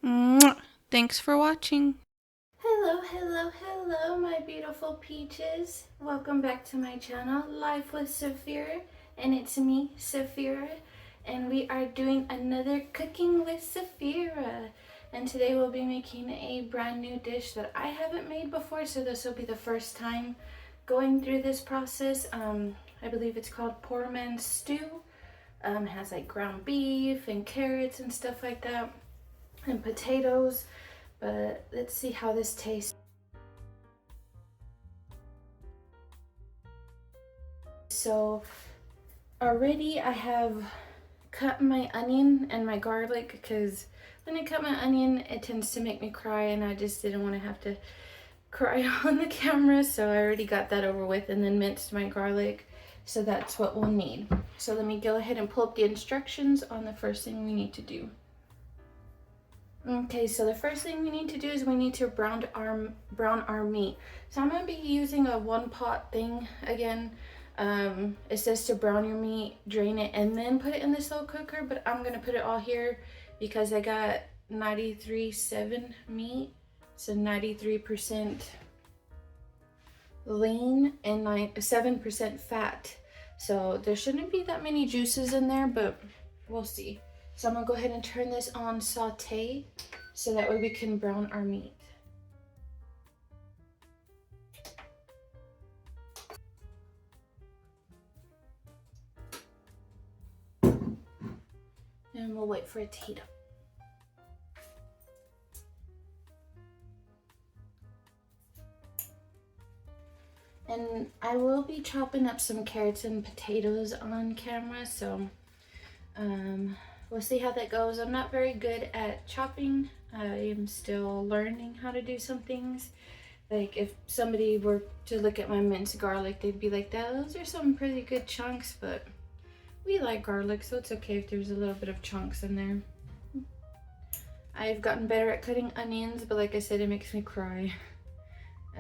Mwah. Thanks for watching. Hello, hello, hello, my beautiful peaches. Welcome back to my channel, Life with Saphira, and it's me, Saphira, and we are doing another Cooking with Saphira. And today we'll be making a brand new dish that I haven't made before, so this will be the first time going through this process. I believe it's called poor man's stew. It has like ground beef and carrots and stuff like that, and potatoes. But let's see how this tastes. So already I have cut my onion and my garlic, because when I cut my onion it tends to make me cry, and I just didn't want to have to cry on the camera, so I already got that over with, and then minced my garlic. So that's what we'll need. So let me go ahead and pull up the instructions on the first thing we need to do. Okay, so the first thing we need to do is we need to brown our meat. So I'm gonna be using a one pot thing again. It says to brown your meat, drain it, and then put it in the slow cooker, but I'm gonna put it all here because I got 93.7 meat, so 93% lean and 7% fat. So there shouldn't be that many juices in there, but we'll see. So I'm gonna go ahead and turn this on saute so that way we can brown our meat. And we'll wait for it to heat up. And I will be chopping up some carrots and potatoes on camera, so we'll see how that goes. I'm not very good at chopping. I am still learning how to do some things. Like if somebody were to look at my minced garlic, they'd be like, those are some pretty good chunks, but we like garlic, so it's okay if there's a little bit of chunks in there. I've gotten better at cutting onions, but like I said, it makes me cry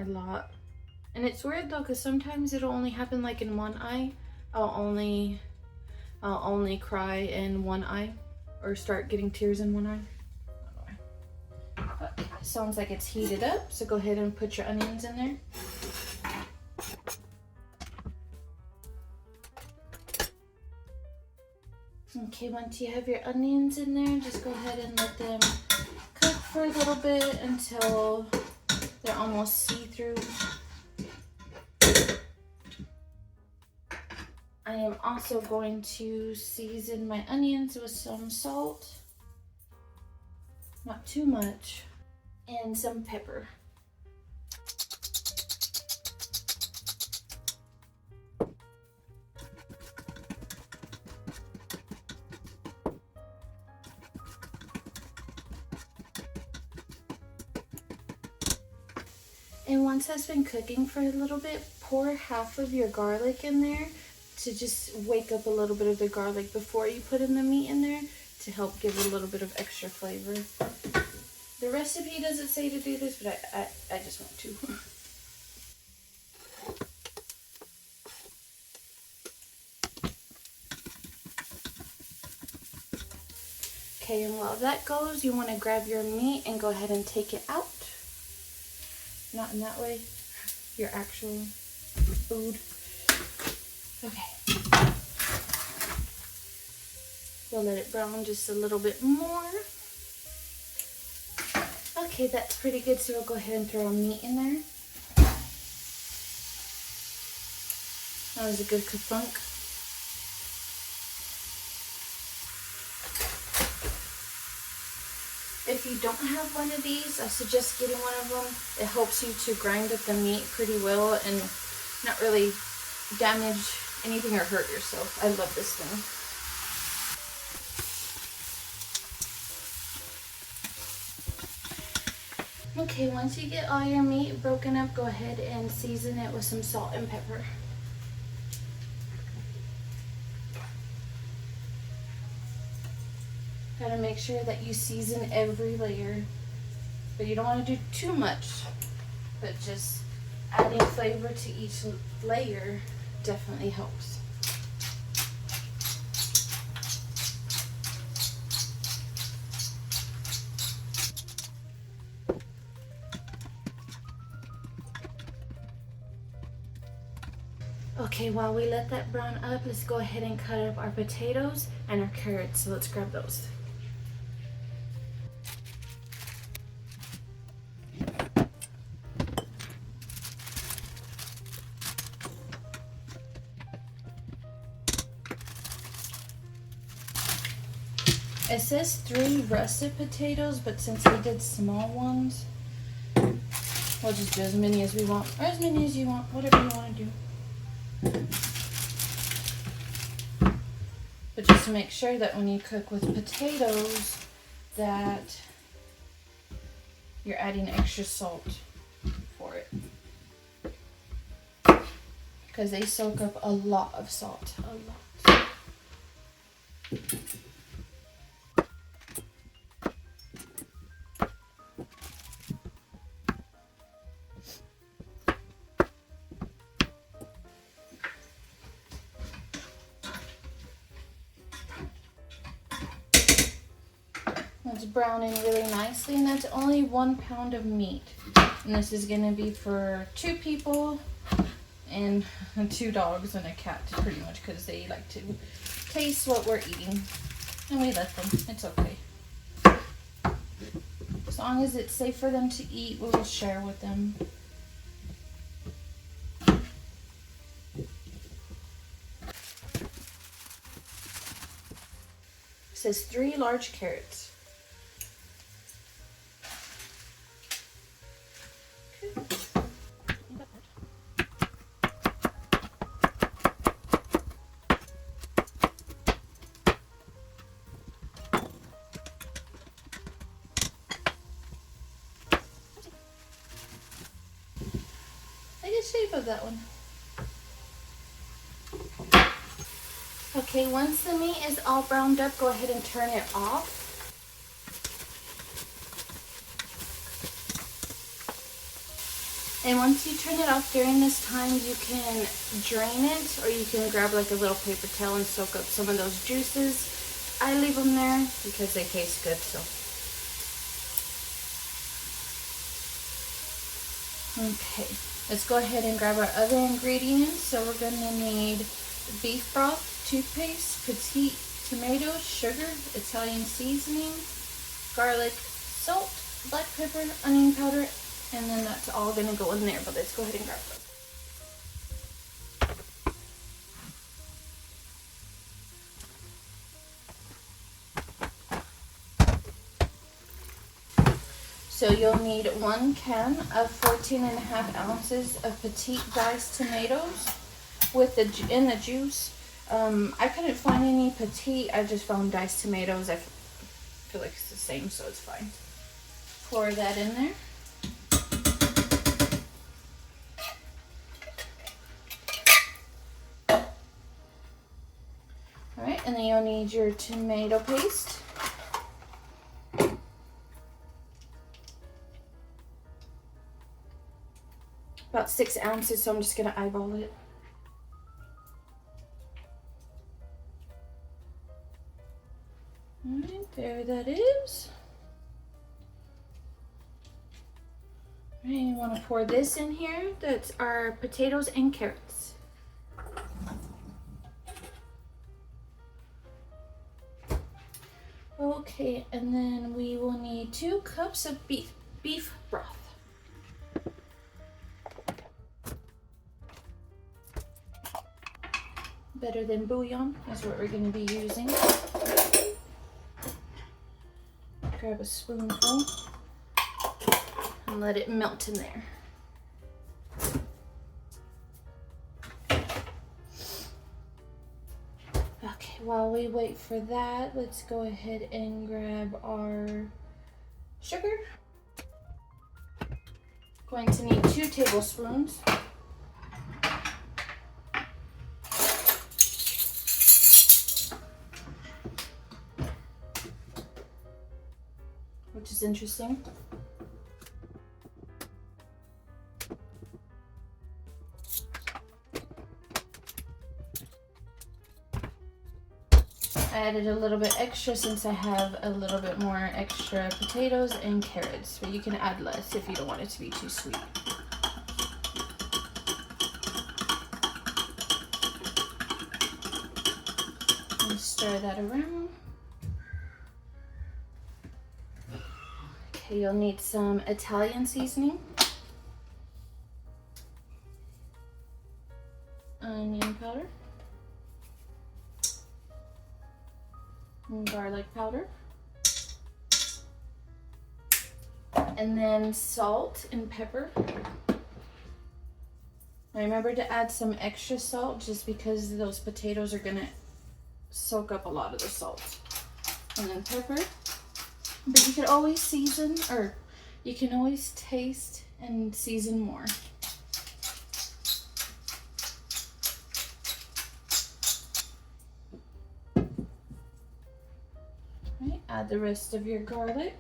a lot. And it's weird though, because sometimes it'll only happen like in one eye. I'll only cry in one eye, or start getting tears in one eye. But it sounds like it's heated up, so go ahead and put your onions in there. Okay, once you have your onions in there, just go ahead and let them cook for a little bit until they're almost see-through. I am also going to season my onions with some salt, not too much, and some pepper. And once that's been cooking for a little bit, pour half of your garlic in there to just wake up a little bit of the garlic before you put in the meat in there, to help give it a little bit of extra flavor. The recipe doesn't say to do this, but I just want to. Okay, and while that goes, you want to grab your meat and go ahead and take it out. Not in that way, your actual food. Okay. We'll let it brown just a little bit more. Okay, that's pretty good, so we'll go ahead and throw our meat in there. That was a good ka-thunk. If you don't have one of these, I suggest getting one of them. It helps you to grind up the meat pretty well and not really damage anything or hurt yourself. I love this thing. Okay, once you get all your meat broken up, go ahead and season it with some salt and pepper. Gotta make sure that you season every layer, but you don't want to do too much, but just adding flavor to each layer definitely helps. Okay, while we let that brown up, let's go ahead and cut up our potatoes and our carrots. So let's grab those. It says 3 russet potatoes, but since we did small ones, we'll just do as many as we want, or as many as you want, whatever you want to do. But just make sure that when you cook with potatoes that you're adding extra salt for it. Because they soak up a lot of salt, a lot. It's browning really nicely, and that's only 1 pound of meat. And this is gonna be for 2 people and 2 dogs and a cat, pretty much, because they like to taste what we're eating. And we let them, it's okay. As long as it's safe for them to eat, we will share with them. It says 3 large carrots. Shape of that one. Okay, once the meat is all browned up, go ahead and turn it off. And once you turn it off, during this time you can drain it, or you can grab like a little paper towel and soak up some of those juices. I leave them there because they taste good. So okay, let's go ahead and grab our other ingredients. So we're going to need beef broth, toothpaste, petite, tomatoes, sugar, Italian seasoning, garlic, salt, black pepper, onion powder, and then that's all going to go in there. But let's go ahead and grab those. So you'll need 1 can of 14.5 ounces of petite diced tomatoes with in the juice. I couldn't find any petite. I just found diced tomatoes. I feel like it's the same, so it's fine. Pour that in there. All right, and then you'll need your tomato paste. About 6 ounces, so I'm just gonna eyeball it. All right, there that is. All right, you want to pour this in here. That's our potatoes and carrots. Okay, and then we will need 2 cups of beef broth. Better than bouillon is what we're going to be using. Grab a spoonful and let it melt in there. Okay, while we wait for that, let's go ahead and grab our sugar. Going to need 2 tablespoons. Which is interesting. I added a little bit extra since I have a little bit more extra potatoes and carrots, but you can add less if you don't want it to be too sweet. Stir that around. Okay, you'll need some Italian seasoning, onion powder, and garlic powder, and then salt and pepper. Remember to add some extra salt just because those potatoes are gonna soak up a lot of the salt. And then pepper. But you can always season, or you can always taste and season more. Right, add the rest of your garlic.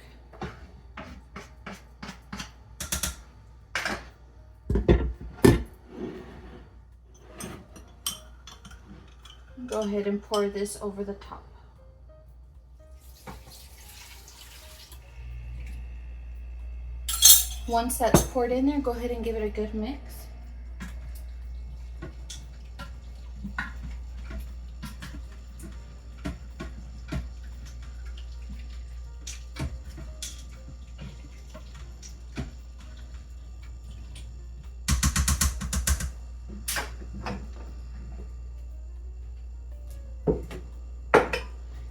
Go ahead and pour this over the top. Once that's poured in there, go ahead and give it a good mix.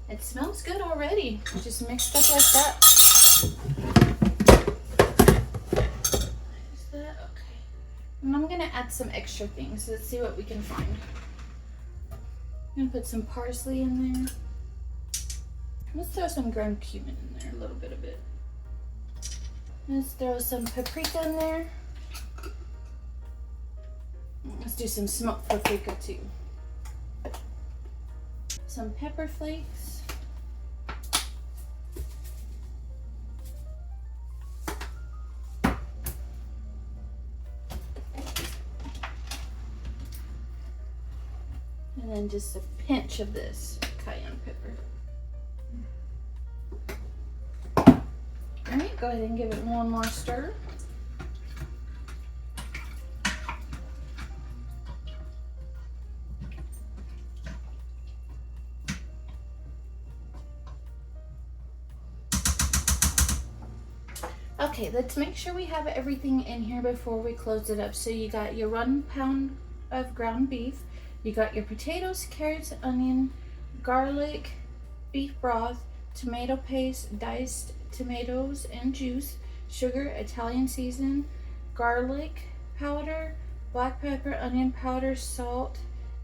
It smells good already. Just mixed up like that. Is that okay? And I'm gonna add some extra things. Let's see what we can find. I'm gonna put some parsley in there. Let's throw some ground cumin in there, a little bit of it. Let's throw some paprika in there. Let's do some smoked paprika too. Some pepper flakes. And then just a pinch of this cayenne pepper. All right, go ahead and give it one more stir. Okay, let's make sure we have everything in here before we close it up. So you got your 1 pound of ground beef, you got your potatoes, carrots, onion, garlic, beef broth, tomato paste, diced tomatoes and juice, sugar, Italian season, garlic powder, black pepper, onion powder, salt,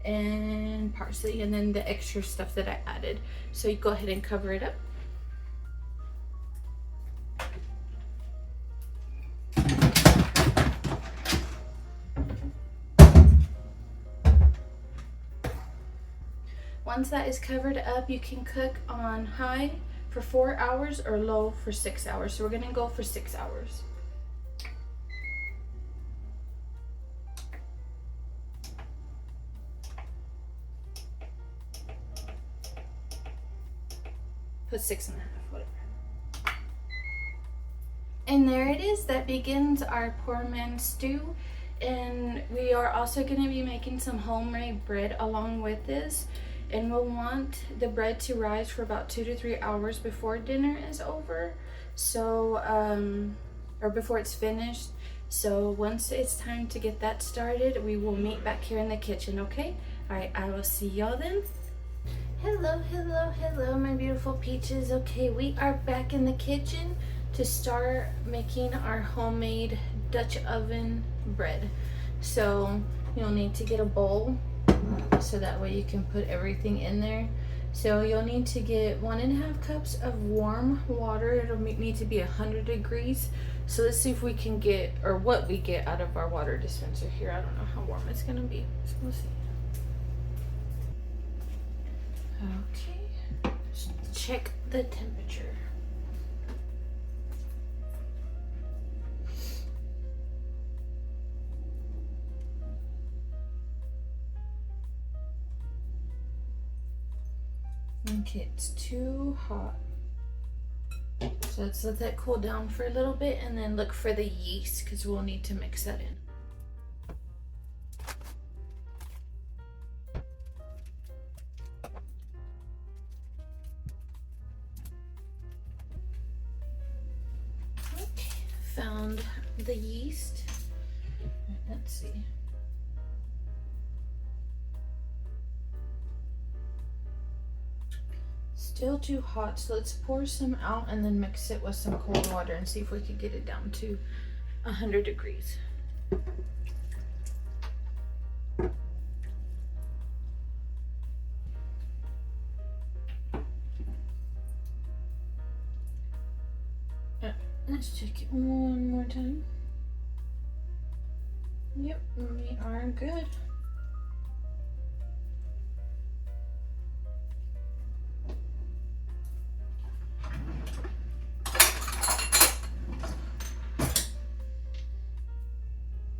and parsley, and then the extra stuff that I added. So you go ahead and cover it up. Once that is covered up, you can cook on high for 4 hours or low for 6 hours. So we're gonna go for 6 hours. Put 6.5, whatever. And there it is. That begins our poor man's stew. And we are also gonna be making some homemade bread along with this. And we'll want the bread to rise for about 2 to 3 hours before dinner is over. So, or before it's finished. So once it's time to get that started, we will meet back here in the kitchen, okay? All right, I will see y'all then. Hello, hello, hello, my beautiful peaches. Okay, we are back in the kitchen to start making our homemade Dutch oven bread. So you'll need to get a bowl, so that way you can put everything in there. So you'll need to get 1.5 cups of warm water. It'll need to be 100 degrees. So let's see if we can get, or what we get out of our water dispenser here. I don't know how warm it's gonna be, so we'll see. Okay, just check the temperature. Okay, it's too hot. So let's let that cool down for a little bit and then look for the yeast because we'll need to mix that in. found the yeast. Let's see. Still too hot, so let's pour some out and then mix it with some cold water and see if we can get it down to 100 degrees. Let's check it one more time. Yep, we are good.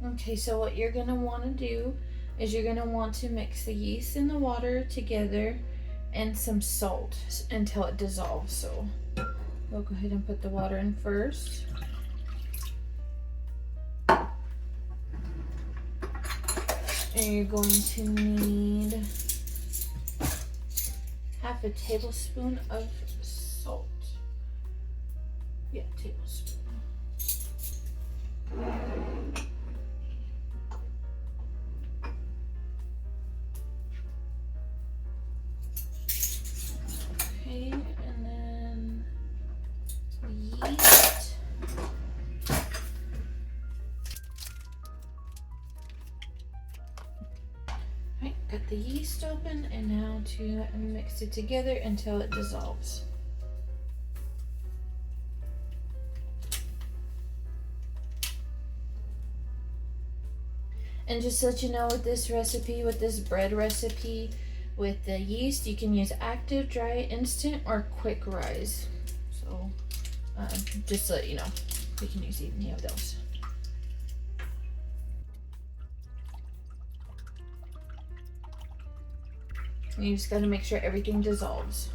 Okay, so what you're gonna want to do is you're gonna want to mix the yeast and the water together and some salt until it dissolves. So we'll go ahead and put the water in first. And you're going to need half a tablespoon of salt. Yeah, tablespoon. Okay, and then yeast. Right, got the yeast open, and now to mix it together until it dissolves. And just to let you know, with this recipe, with this bread recipe, with the yeast, you can use active, dry, instant, or quick rise. So just to let you know, you can use any of those. And you just got to make sure everything dissolves.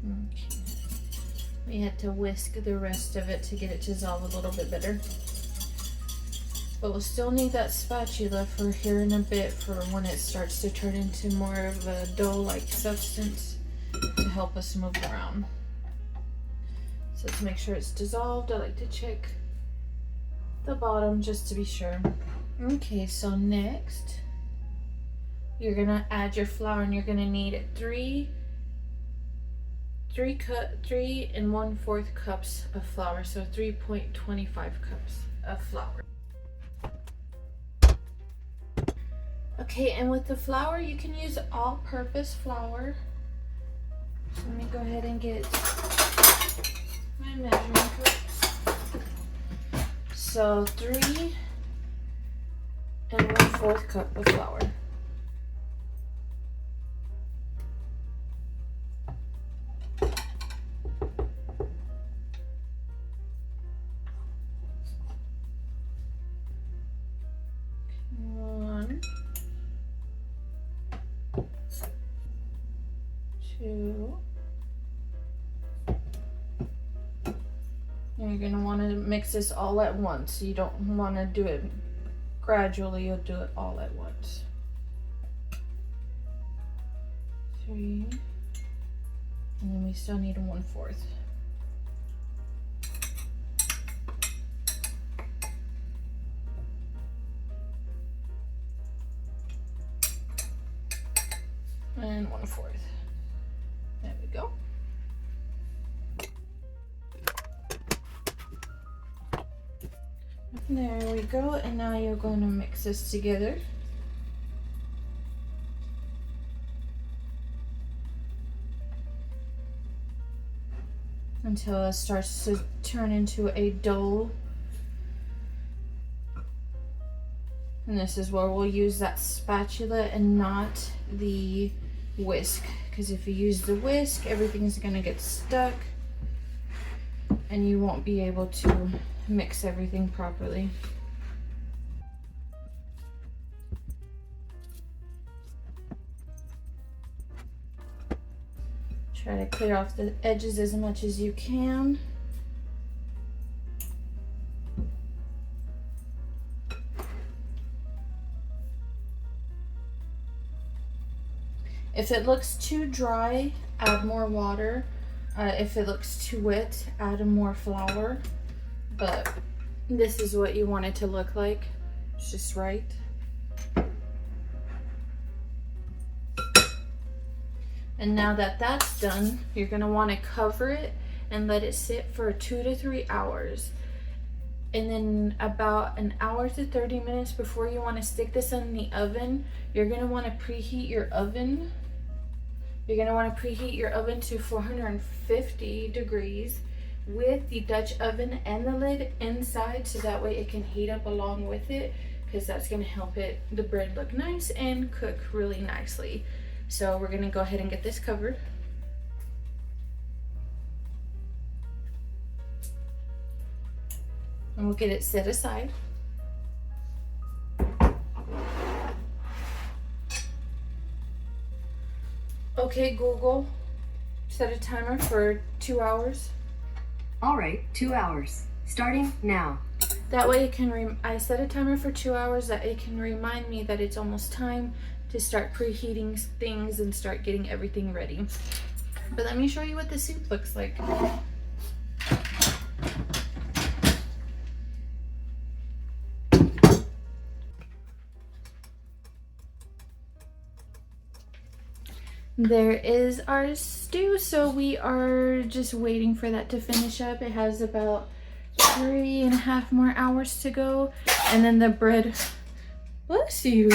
Okay. We had to whisk the rest of it to get it to dissolve a little bit better. But we'll still need that spatula for here in a bit for when it starts to turn into more of a dough-like substance to help us move around. So let's make sure it's dissolved. I like to check the bottom just to be sure. Okay, so next you're gonna add your flour, and you're gonna need 3 1/4 cups of flour, so 3.25 cups of flour. Okay, and with the flour, you can use all-purpose flour. So let me go ahead and get my measuring cups. So 3 1/4 cup of flour. And you're going to want to mix this all at once. You don't want to do it gradually, you'll do it all at once. 3, and then we still need 1/4. And 1/4. There we go. There we go, and now you're going to mix this together. Until it starts to turn into a dough. And this is where we'll use that spatula and not the whisk, because if you use the whisk, everything's going to get stuck and you won't be able to mix everything properly. Try to clear off the edges as much as you can. If it looks too dry, add more water. If it looks too wet, add more flour. But this is what you want it to look like. It's just right. And now that that's done, you're gonna wanna cover it and let it sit for 2 to 3 hours. And then about an hour to 30 minutes before you wanna stick this in the oven, you're gonna wanna preheat your oven. You're gonna wanna preheat your oven to 450 degrees with the Dutch oven and the lid inside, so that way it can heat up along with it, because that's gonna help the bread look nice and cook really nicely. So we're gonna go ahead and get this covered. And we'll get it set aside. Okay, Google, set a timer for 2 hours. All right, 2 hours. Starting now. That way it can, I set a timer for 2 hours that it can remind me that it's almost time to start preheating things and start getting everything ready. But let me show you what the soup looks like. There is our stew, so we are just waiting for that to finish up. It has about 3.5 more hours to go. And then the bread, bless you.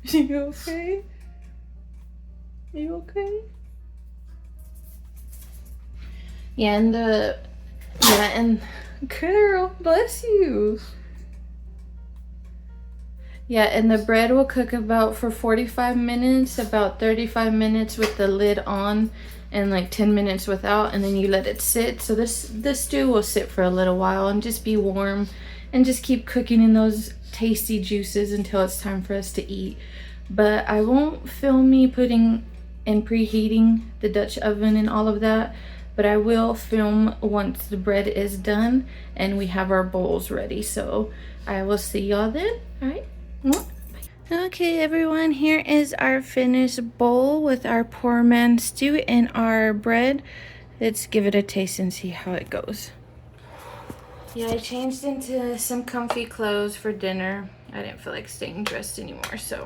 You okay? You okay? Yeah, and girl, bless you. Yeah, and the bread will cook about for 45 minutes, about 35 minutes with the lid on and like 10 minutes without, and then you let it sit. So this stew will sit for a little while and just be warm and just keep cooking in those tasty juices until it's time for us to eat. But I won't film me putting and preheating the Dutch oven and all of that, but I will film once the bread is done and we have our bowls ready. So I will see y'all then. All right. Okay, everyone, here is our finished bowl with our poor man stew and our bread. Let's give it a taste and see how it goes. Yeah, I changed into some comfy clothes for dinner. I didn't feel like staying dressed anymore, so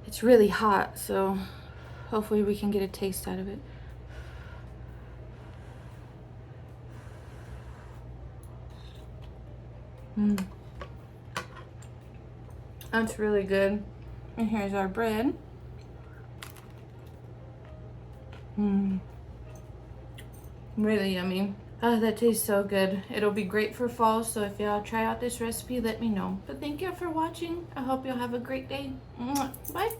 it's really hot, so hopefully we can get a taste out of it. That's really good. And here's our bread. Really yummy. Oh, that tastes so good. It'll be great for fall, so if y'all try out this recipe, let me know. But thank you for watching. I hope y'all have a great day. Bye.